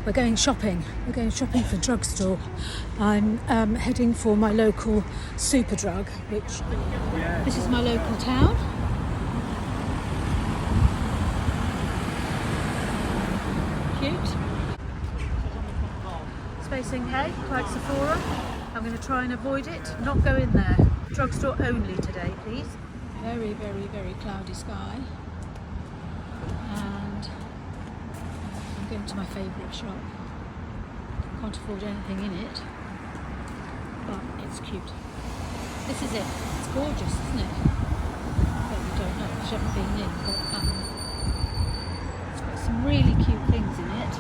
We're going shopping. We're going shopping for Drugstore. I'm heading for my local Superdrug, which this is my local town. Cute. Space NK, like Sephora. I'm going to try and avoid it, not go in there. Drugstore only today, please. Very, very, very cloudy sky. And I'm going to my favourite shop. Can't afford anything in it, but it's cute. This is it. It's gorgeous, isn't it? Well, we don't know. We haven't been in, but it's got some really cute things in it.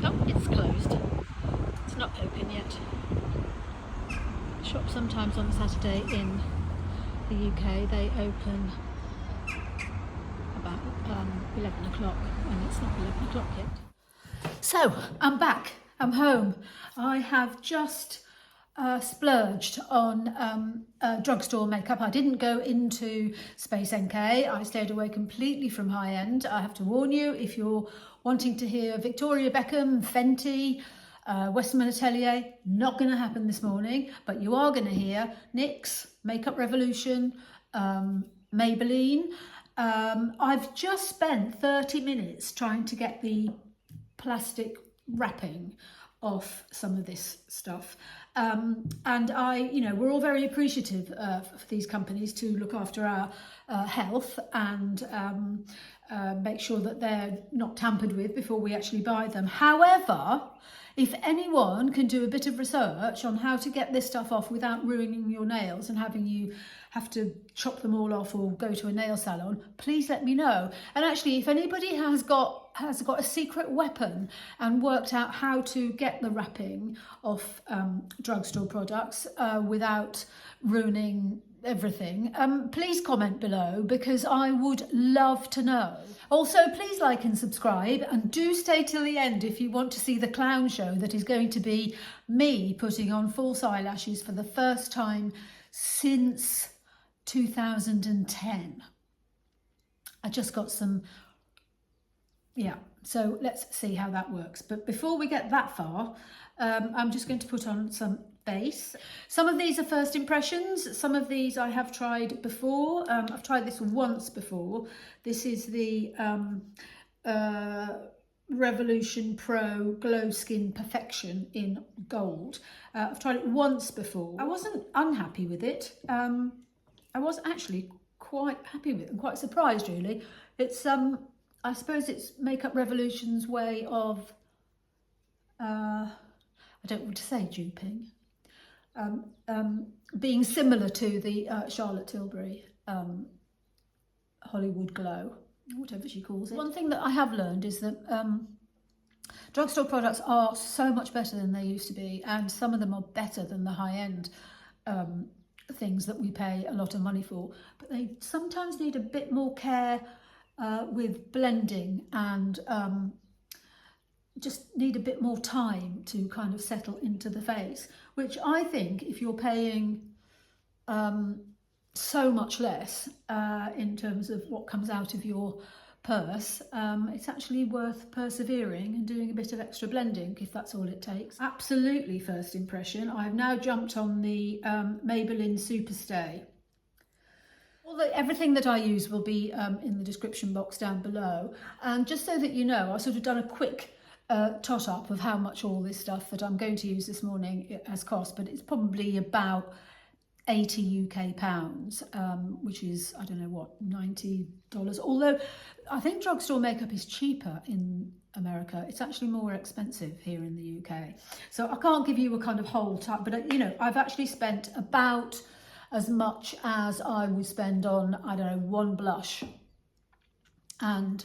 Oh, it's closed. It's not open yet. Shop sometimes on Saturday in the UK. They open about 11 o'clock, and it's not 11 o'clock yet. So I'm back, I'm home. I have just splurged on Drugstore makeup. I didn't go into Space NK. I stayed away completely from high end. I have to warn you, if you're wanting to hear Victoria Beckham, Fenty, Westman Atelier, not going to happen this morning, but you are going to hear Nyx, Makeup Revolution, Maybelline. I've just spent 30 minutes trying to get the plastic wrapping off some of this stuff. And we're all very appreciative for these companies to look after our health and make sure that they're not tampered with before we actually buy them. However, if anyone can do a bit of research on how to get this stuff off without ruining your nails and having you have to chop them all off or go to a nail salon, please let me know. And actually, if anybody has got a secret weapon and worked out how to get the wrapping off Drugstore products without ruining everything, please comment below, because I would love to know. Also, please like and subscribe, and do stay till the end if you want to see the clown show that is going to be me putting on false eyelashes for the first time since 2010. I just got some, so let's see how that works. But before we get that far, I'm just going to put on some base. Some of these are first impressions. Some of these I have tried before. I've tried this once before. This is the Revolution Pro Glow Skin Perfection in gold. I've tried it once before. I wasn't unhappy with it. I was actually quite happy with it and quite surprised, really. It's I suppose it's Makeup Revolution's way of I don't want to say duping, being similar to the Charlotte Tilbury Hollywood Glow, whatever she calls it. One thing that I have learned is that Drugstore products are so much better than they used to be, and some of them are better than the high-end things that we pay a lot of money for, but they sometimes need a bit more care with blending, and just need a bit more time to kind of settle into the face, which I think if you're paying so much less in terms of what comes out of your purse, it's actually worth persevering and doing a bit of extra blending if that's all it takes. Absolutely first impression. I've now jumped on the Maybelline Superstay. Everything that I use will be in the description box down below, and just so that you know, I've sort of done a quick tot up of how much all this stuff that I'm going to use this morning has cost, but it's probably about 80 UK pounds, which is, I don't know what, $90. Although I think Drugstore makeup is cheaper in America. It's actually more expensive here in the UK. So I can't give you a kind of whole type, but I've actually spent about as much as I would spend on, I don't know, one blush and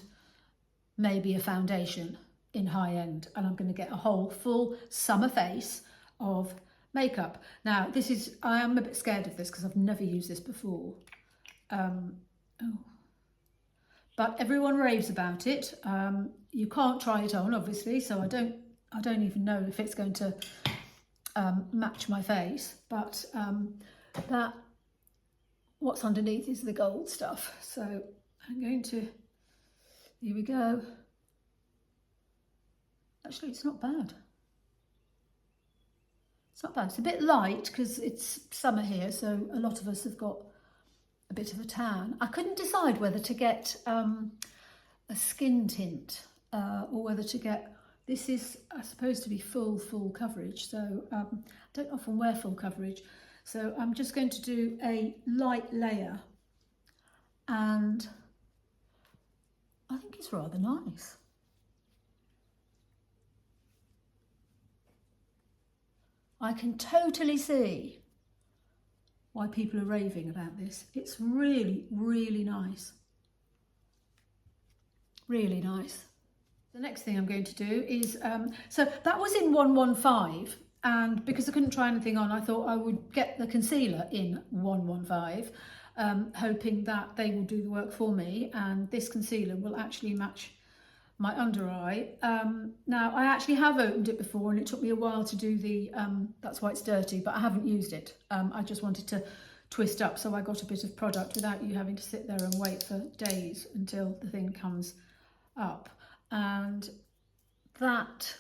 maybe a foundation in high end, and I'm going to get a whole full summer face of makeup. Now I am a bit scared of this because I've never used this before, but everyone raves about it. You can't try it on, obviously, so I don't even know if it's going to match my face, but that what's underneath is the gold stuff. So I'm going to, here we go. Actually, it's not bad. It's not bad. It's a bit light because it's summer here, so a lot of us have got a bit of a tan. I couldn't decide whether to get a skin tint or whether to get, this is supposed to be full coverage, so I don't often wear full coverage, so I'm just going to do a light layer, and I think it's rather nice. I can totally see why people are raving about this. It's really, really nice. Really nice. The next thing I'm going to do is, so that was in 115, and because I couldn't try anything on, I thought I would get the concealer in 115, hoping that they will do the work for me, and this concealer will actually match my under eye. Now, I actually have opened it before, and it took me a while to do the, that's why it's dirty, but I haven't used it. I just wanted to twist up, so I got a bit of product without you having to sit there and wait for days until the thing comes up. And that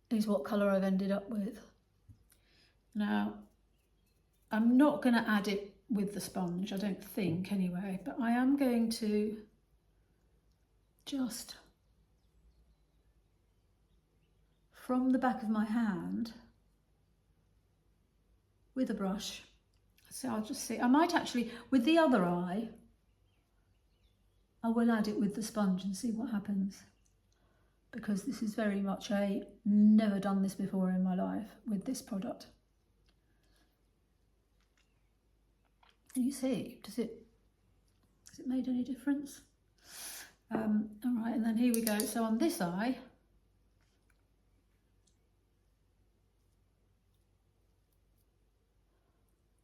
is what colour I've ended up with. Now, I'm not going to add it with the sponge, I don't think anyway, but I am going to just, from the back of my hand, with a brush, so I'll just see, I might actually, with the other eye, I will add it with the sponge and see what happens, because this is very much a never done this before in my life with this product. And you see, has it made any difference? All right, and then here we go. So on this eye,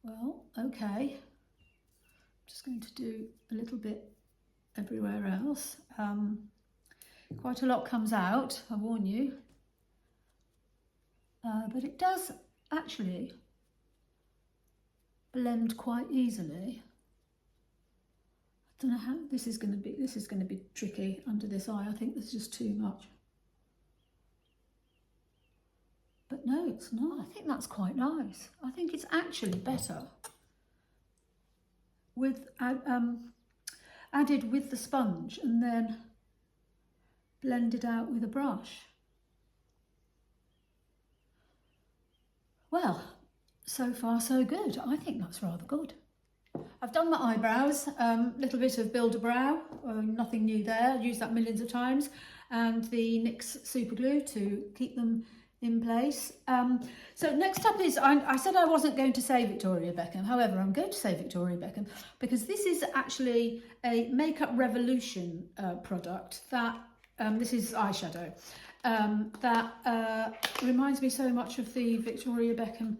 well, okay, just going to do a little bit everywhere else. Quite a lot comes out, I warn you, but it does actually blend quite easily. I don't know how this is going to be. This is going to be tricky under this eye. I think there's just too much. But no, it's not. I think that's quite nice. I think it's actually better with added with the sponge and then blended out with a brush. Well, so far so good. I think that's rather good. I've done my eyebrows, little bit of Build a Brow, nothing new there, I've used that millions of times, and the NYX super glue to keep them in place. So next up is, I said I wasn't going to say Victoria Beckham, however I'm going to say Victoria Beckham because this is actually a Makeup Revolution product that, this is eyeshadow, that reminds me so much of the Victoria Beckham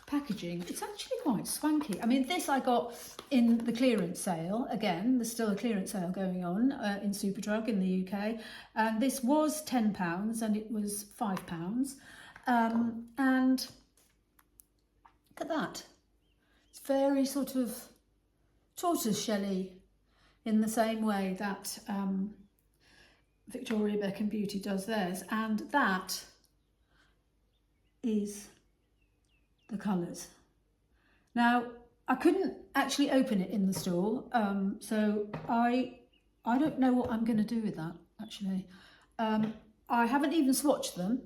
packaging. It's actually quite swanky. I mean, this I got in the clearance sale. Again, there's still a clearance sale going on in Superdrug in the UK, and this was £10 and it was £5. And look at that. It's very sort of tortoise-shelly in the same way that Victoria Beckham Beauty does theirs, and that is the colours. Now, I couldn't actually open it in the store, so I don't know what I'm going to do with that, actually. I haven't even swatched them,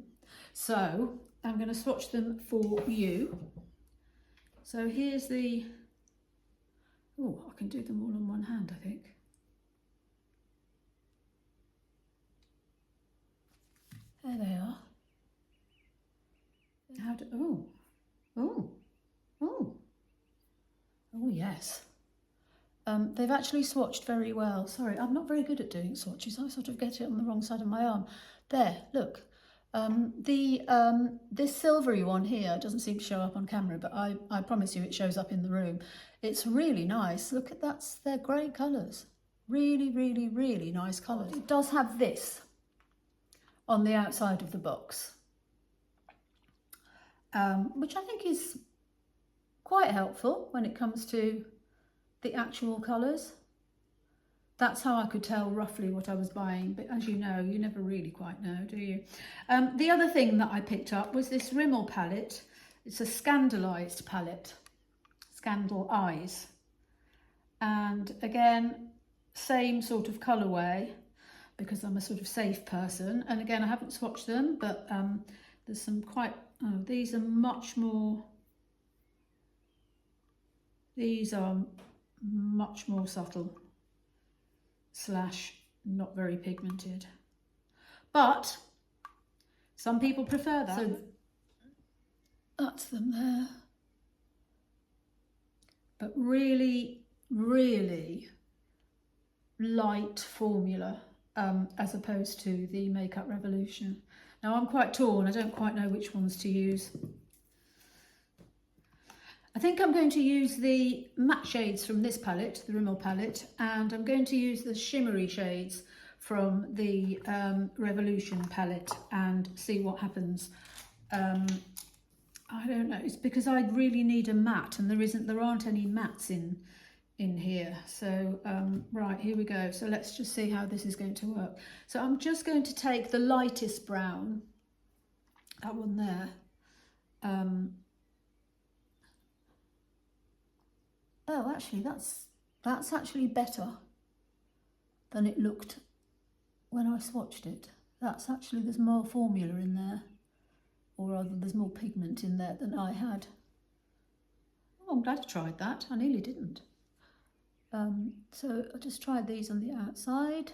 so I'm going to swatch them for you. So here's the, oh, I can do them all on one hand, I think. There they are. How do, oh, yes. They've actually swatched very well. Sorry, I'm not very good at doing swatches. I sort of get it on the wrong side of my arm. There, look. This silvery one here doesn't seem to show up on camera, but I promise you it shows up in the room. It's really nice. Look at that, they're great colours. Really, really, really nice colours. It does have this on the outside of the box, which I think is quite helpful when it comes to the actual colours. that's how I could tell roughly what I was buying. But as you know, you never really quite know, do you? The other thing that I picked up was this Rimmel palette. It's a Scandaleyes palette, Scandaleyes. And again, same sort of colourway, because I'm a sort of safe person. And again, I haven't swatched them, but there's some quite, oh, these are much more subtle / not very pigmented. But some people prefer that. So that's them there. But really, really light formula as opposed to the Makeup Revolution. Now I'm quite torn, I don't quite know which ones to use. I think I'm going to use the matte shades from this palette, the Rimmel palette, and I'm going to use the shimmery shades from the Revolution palette and see what happens. I don't know, it's because I really need a matte and there aren't any mattes in here. So right, here we go. So let's just see how this is going to work. So I'm just going to take the lightest brown, that one there. Oh, actually that's actually better than it looked when I swatched it. That's actually, there's more formula in there, or rather there's more pigment in there than I had. Oh, I'm glad I tried that. I nearly didn't. So I just tried these on the outside.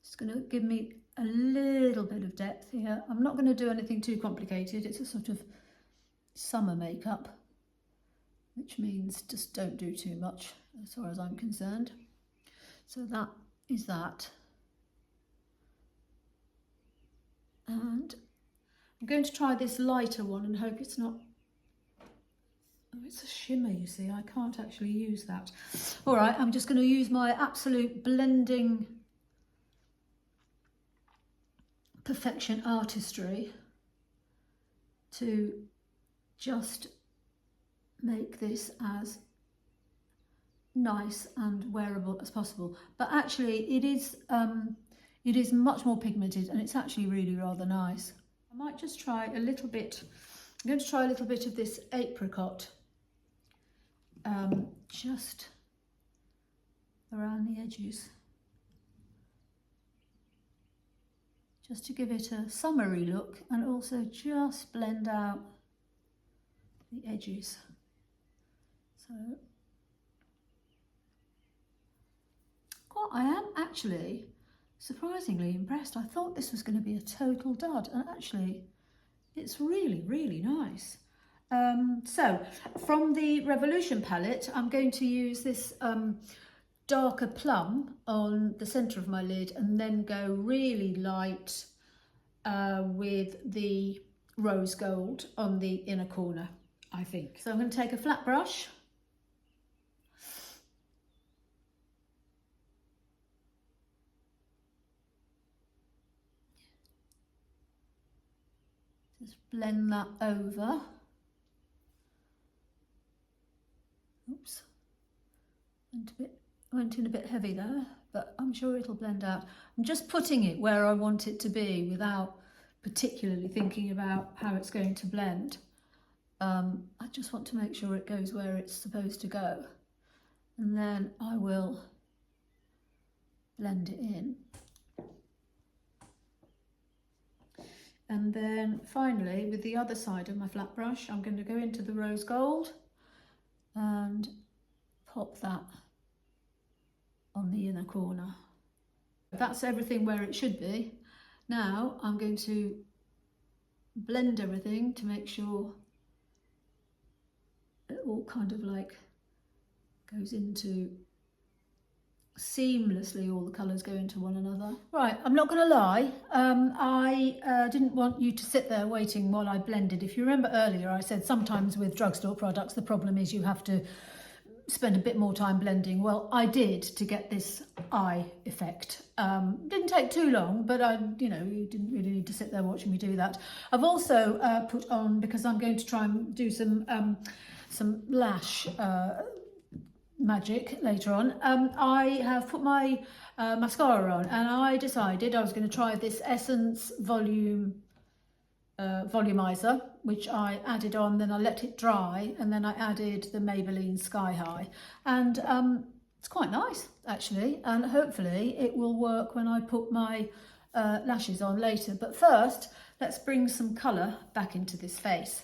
It's going to give me a little bit of depth here. I'm not going to do anything too complicated. It's a sort of summer makeup, which means just don't do too much as far as I'm concerned. So that is that. And I'm going to try this lighter one and hope it's not, oh, it's a shimmer, you see, I can't actually use that. All right, I'm just going to use my absolute blending perfection artistry to just make this as nice and wearable as possible. But actually it is much more pigmented and it's actually really rather nice. I might just try a little bit, I'm going to try a little bit of this apricot just around the edges, just to give it a summery look and also just blend out the edges. So I am actually surprisingly impressed. I thought this was going to be a total dud, and actually it's really, really nice. So from the Revolution palette, I'm going to use this darker plum on the centre of my lid and then go really light with the rose gold on the inner corner, I think. So I'm going to take a flat brush . Just blend that over. Oops, went in a bit heavy there, but I'm sure it'll blend out. I'm just putting it where I want it to be without particularly thinking about how it's going to blend. I just want to make sure it goes where it's supposed to go, and then I will blend it in. And then finally, with the other side of my flat brush, I'm going to go into the rose gold and pop that on the inner corner. That's everything where it should be. Now I'm going to blend everything to make sure it all kind of like goes into seamlessly, all the colours go into one another. Right, I'm not going to lie, I didn't want you to sit there waiting while I blended. If you remember earlier, I said sometimes with drugstore products the problem is you have to spend a bit more time blending. Well, I did, to get this eye effect. Didn't take too long, but you didn't really need to sit there watching me do that. I've also put on, because I'm going to try and do some lash magic later on. I have put my mascara on, and I decided I was going to try this Essence volumizer, which I added on, then I let it dry, and then I added the Maybelline Sky High, and it's quite nice actually, and hopefully it will work when I put my lashes on later. But first, let's bring some colour back into this face.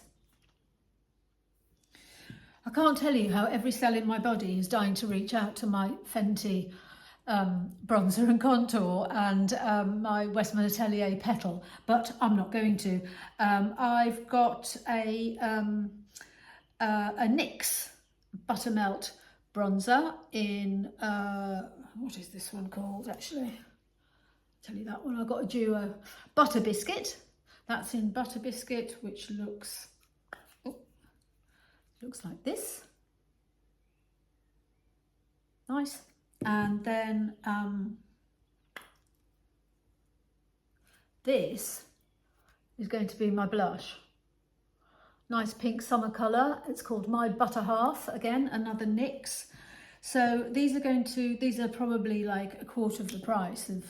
I can't tell you how every cell in my body is dying to reach out to my Fenty bronzer and contour and my Westman Atelier petal, but I'm not going to. I've got a NYX Buttermelt bronzer in, what is this one called actually? I'll tell you that one. I've got a duo. Butter Biscuit. That's in Butter Biscuit, which looks like this. Nice. And then this is going to be my blush. Nice pink summer colour. It's called My Butter Half. Again, another NYX. So these are probably like a quarter of the price of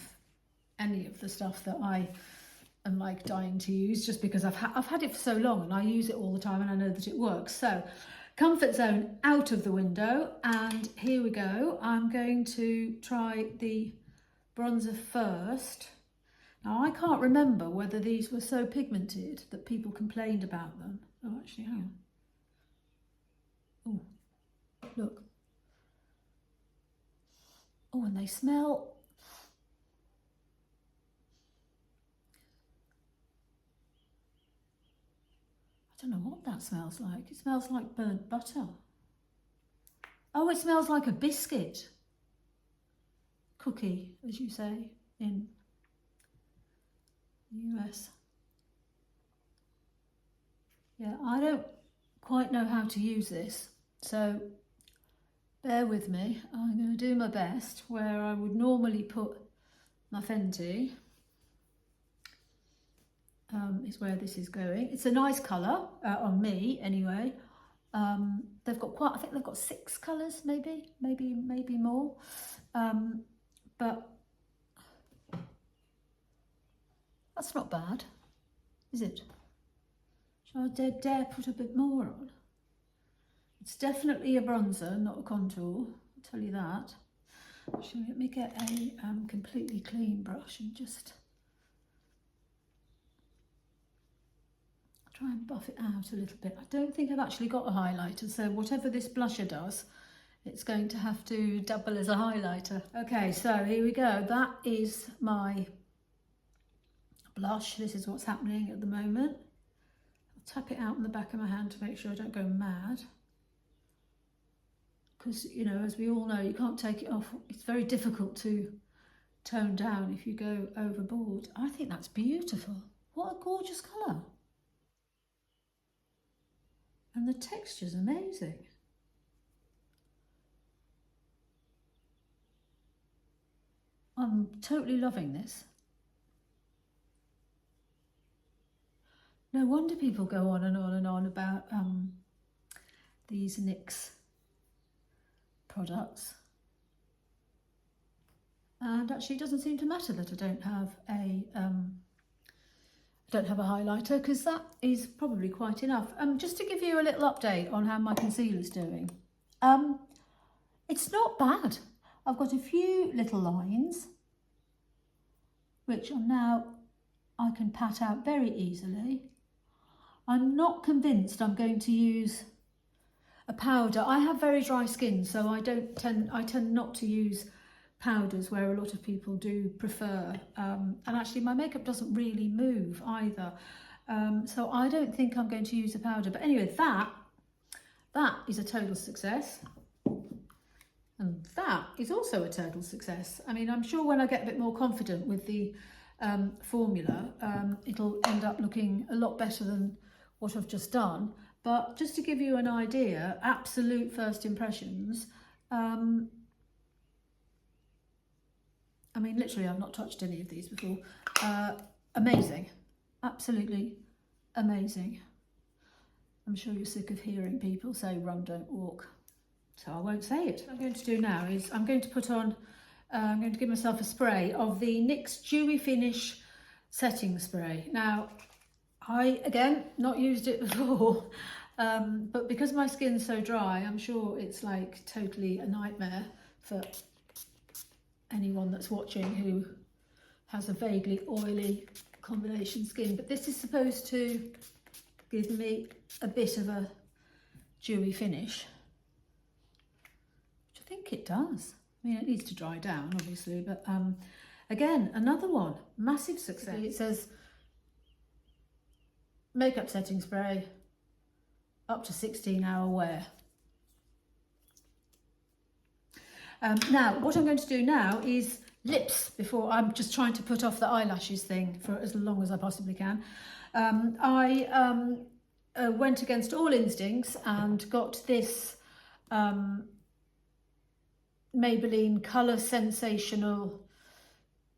any of the stuff that I am like dying to use, just because I've had it for so long and I use it all the time and I know that it works. So comfort zone out of the window, and here we go. I'm going to try the bronzer first. Now I can't remember whether these were so pigmented that people complained about them. Oh, actually, hang on. Oh, look. Oh, and they smell. I don't know what that smells like. It smells like burnt butter. Oh, it smells like a biscuit. Cookie, as you say in the US. Yeah, I don't quite know how to use this, so bear with me. I'm going to do my best. Where I would normally put my Fenty is where this is going. It's a nice colour on me anyway. They've got I think they've got 6 colours, maybe more. But that's not bad, is it? Shall I dare put a bit more on? It's definitely a bronzer, not a contour, I'll tell you that. Actually, let me get a completely clean brush and just try and buff it out a little bit. I don't think I've actually got a highlighter, so whatever this blusher does, it's going to have to double as a highlighter. Okay, so here we go. That is my blush. This is what's happening at the moment. I'll tap it out in the back of my hand to make sure I don't go mad. Because, you know, as we all know, you can't take it off. It's very difficult to tone down if you go overboard. I think that's beautiful. What a gorgeous colour. And the texture's amazing. I'm totally loving this. No wonder people go on and on and on about these NYX products. And actually it doesn't seem to matter that I don't have a highlighter, because that is probably quite enough. Just to give you a little update on how my concealer's doing. It's not bad. I've got a few little lines, which I can pat out very easily. I'm not convinced I'm going to use a powder. I have very dry skin, so I tend not to use powders where a lot of people do prefer. And actually my makeup doesn't really move either. So I don't think I'm going to use a powder. But anyway, that is a total success. And that is also a total success. I mean, I'm sure when I get a bit more confident with the formula, it'll end up looking a lot better than what I've just done. But just to give you an idea, absolute first impressions, I mean, literally, I've not touched any of these before. Amazing. Absolutely amazing. I'm sure you're sick of hearing people say run, don't walk. so I won't say it. What I'm going to do now is I'm going to put on, I'm going to give myself a spray of the NYX Dewy Finish setting spray. Now, I, again, not used it before, but because my skin's so dry, I'm sure it's like totally a nightmare for anyone that's watching who has a vaguely oily combination skin. But this is supposed to give me a bit of a dewy finish, which I think it does. I mean, it needs to dry down, obviously, but again, another one, massive success. It says makeup setting spray, up to 16-hour wear. Now, what I'm going to do now is lips, before I'm just trying to put off the eyelashes thing for as long as I possibly can. I went against all instincts and got this Maybelline Colour Sensational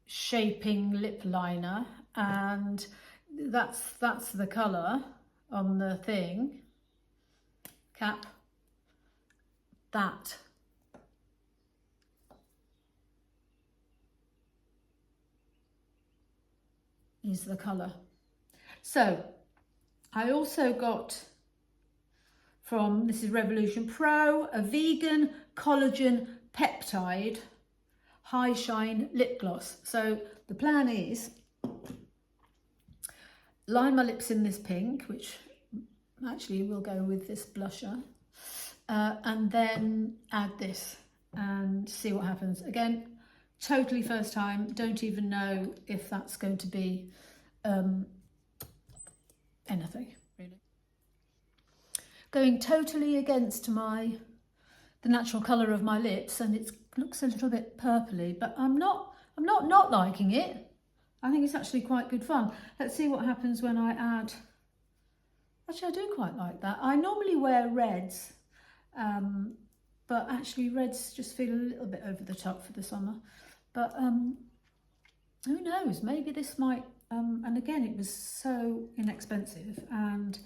Shaping Lip Liner, and that's the colour on the thing, cap, that. Is the colour. So I also got from, this is Revolution Pro, a vegan collagen peptide high shine lip gloss. So the plan is line my lips in this pink, which actually will go with this blusher, and then add this and see what happens. Again, totally first time, don't even know if that's going to be anything, really. Going totally against the natural colour of my lips, and it looks a little bit purpley, but I'm not liking it. I think it's actually quite good fun. Let's see what happens when I add, actually I do quite like that. I normally wear reds, but actually reds just feel a little bit over the top for the summer. But who knows, maybe this might, and again, it was so inexpensive, and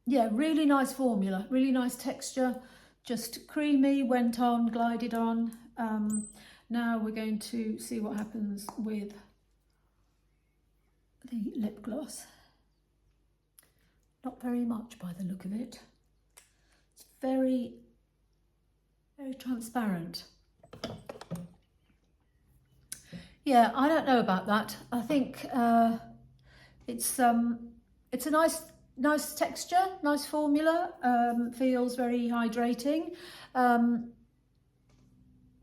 yeah, really nice formula, really nice texture, just creamy, went on, glided on. Now we're going to see what happens with the lip gloss. Not very much by the look of it. It's very, very transparent. Yeah, I don't know about that. I think it's a nice texture, nice formula. Feels very hydrating.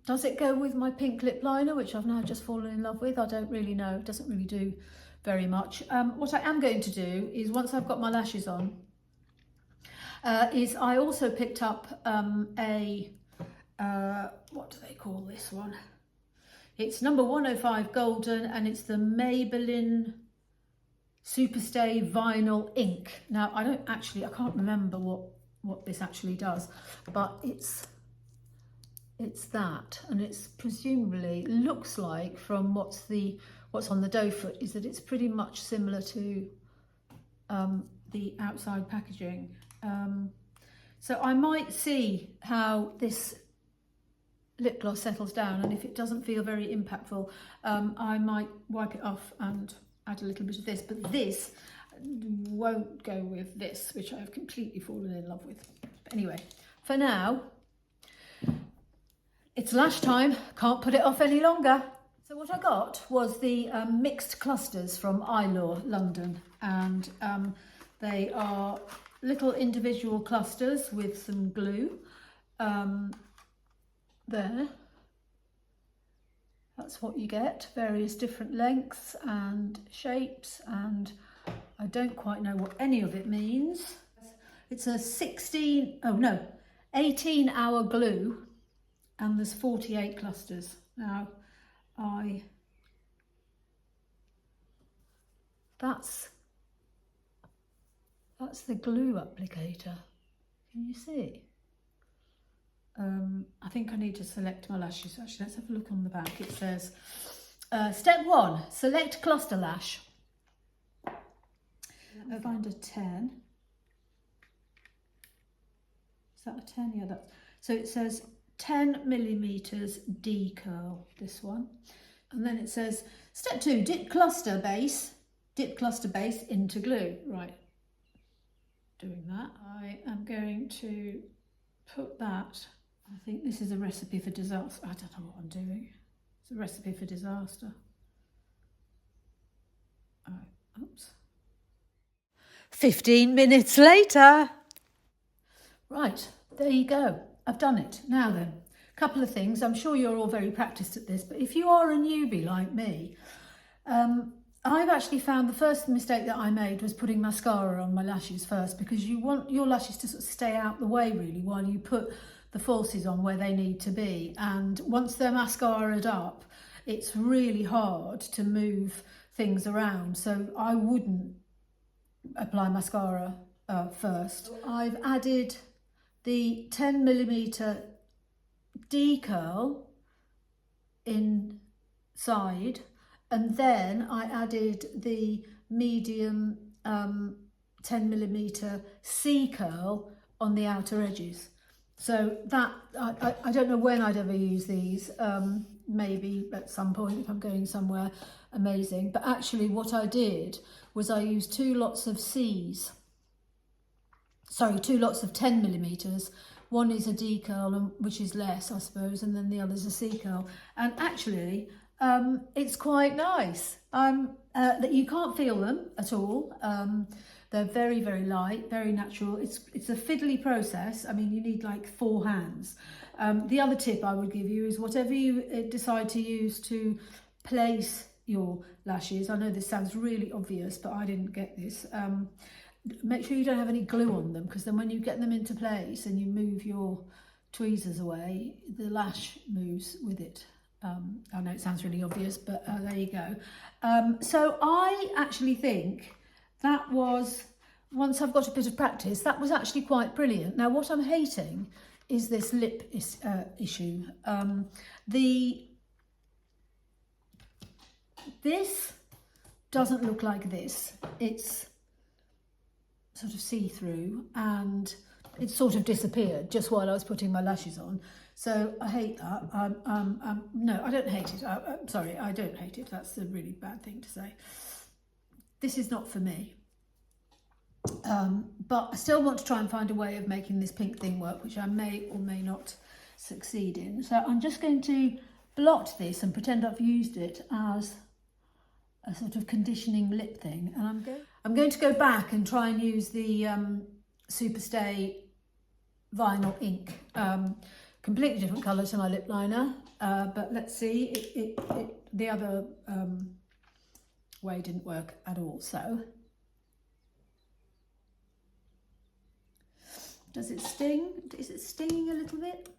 Does it go with my pink lip liner, which I've now just fallen in love with? I don't really know. It doesn't really do very much. What I am going to do is, once I've got my lashes on, is I also picked up what do they call this one? It's number 105 Golden, and it's the Maybelline Superstay Vinyl Ink. Now, I can't remember what this actually does, but it's that, and it's presumably, looks like from what's on the dough foot, is that it's pretty much similar to the outside packaging. So I might see how this lip gloss settles down, and if it doesn't feel very impactful, I might wipe it off and add a little bit of this, but this won't go with this, which I've completely fallen in love with. But anyway, for now, it's lash time, can't put it off any longer. So what I got was the mixed clusters from Eyelaw London, and they are little individual clusters with some glue. There, that's what you get, various different lengths and shapes, and I don't quite know what any of it means. It's a 18-hour glue, and there's 48 clusters. Now, that's the glue applicator. Can you see? I think I need to select my lashes. Actually, let's have a look on the back. It says, step 1, select cluster lash. I'll find a 10. that a 10? Yeah, that's, so it says 10 millimeters D curl, this one. And then it says, step 2, dip cluster base into glue. Right, doing that. I am going to put that, I think this is a recipe for disaster. I don't know what I'm doing. It's a recipe for disaster. All right, oops. 15 minutes later. Right, there you go. I've done it. Now then, a couple of things. I'm sure you're all very practiced at this, but if you are a newbie like me, I've actually found the first mistake that I made was putting mascara on my lashes first, because you want your lashes to sort of stay out the way really while you put the falsies on where they need to be. And once they're mascaraed up, it's really hard to move things around. So I wouldn't apply mascara first. I've added the 10 millimeter D curl inside, and then I added the medium 10 millimeter C curl on the outer edges. So that, I don't know when I'd ever use these, maybe at some point if I'm going somewhere amazing. But actually what I did was I used 2 lots of C's. Sorry, 2 lots of 10 millimeters. One is a D curl, which is less, I suppose, and then the other's a C curl. And actually, it's quite nice. That you can't feel them at all. They're very, very light, very natural. It's a fiddly process. I mean, you need like 4 hands. The other tip I would give you is whatever you decide to use to place your lashes. I know this sounds really obvious, but I didn't get this. Make sure you don't have any glue on them, because then when you get them into place and you move your tweezers away, the lash moves with it. I know it sounds really obvious, but there you go. So I actually think that was, once I've got a bit of practice, that was actually quite brilliant. Now what I'm hating is this lip issue. This doesn't look like this. It's sort of see-through, and it sort of disappeared just while I was putting my lashes on. So I hate that. No, I don't hate it. I'm sorry, I don't hate it. That's a really bad thing to say. This is not for me. But I still want to try and find a way of making this pink thing work, which I may or may not succeed in. So I'm just going to blot this and pretend I've used it as a sort of conditioning lip thing. And I'm going to go back and try and use the Superstay vinyl ink. Completely different colour to my lip liner, but let's see. The other way didn't work at all. So, does it sting? Is it stinging a little bit?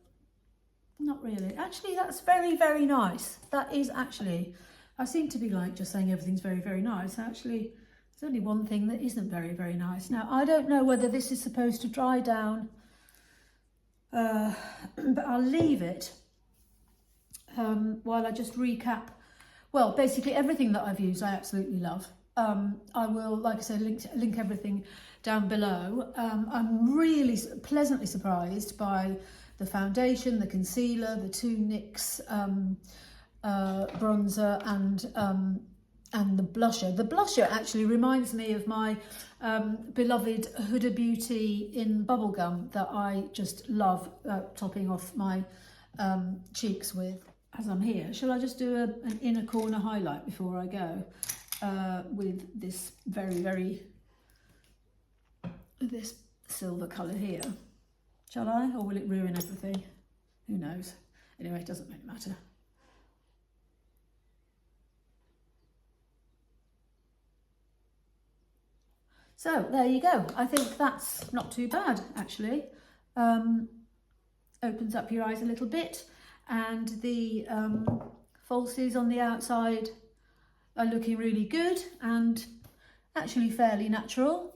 Not really. Actually, that's very, very nice. That is actually, I seem to be like just saying everything's very, very nice. Actually, there's only one thing that isn't very, very nice. Now, I don't know whether this is supposed to dry down, but I'll leave it while I just recap. Well, basically everything that I've used I absolutely love. I will, like I said, link everything down below. I'm really pleasantly surprised by the foundation, the concealer, the 2 NYX bronzer, and the blusher. The blusher actually reminds me of my beloved Huda Beauty in Bubblegum that I just love topping off my cheeks with as I'm here. Shall I just do an inner corner highlight before I go with this this silver colour here? Shall I? Or will it ruin everything? Who knows? Anyway, it doesn't really matter. So there you go. I think that's not too bad, actually. Opens up your eyes a little bit, and the falsies on the outside are looking really good and actually fairly natural.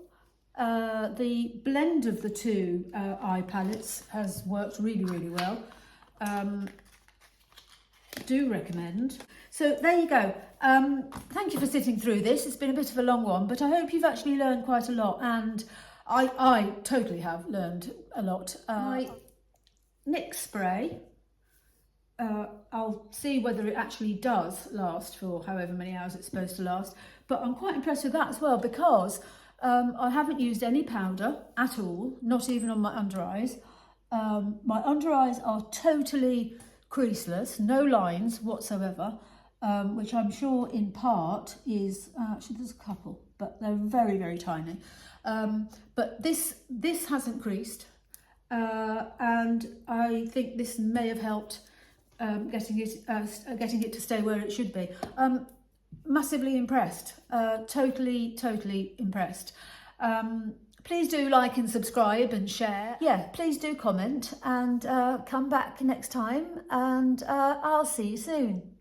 The blend of the 2 eye palettes has worked really, really well. Do recommend. So there you go. Thank you for sitting through this. It's been a bit of a long one, but I hope you've actually learned quite a lot, and I totally have learned a lot. My NYX spray, I'll see whether it actually does last for however many hours it's supposed to last, but I'm quite impressed with that as well, because I haven't used any powder at all, not even on my under eyes. My under eyes are totally creaseless, no lines whatsoever, which I'm sure in part is, actually there's a couple, but they're very, very tiny. But this hasn't creased, and I think this may have helped getting it to stay where it should be. Massively impressed, totally impressed. Please do like and subscribe and share. Yeah, please do comment, and come back next time, and I'll see you soon.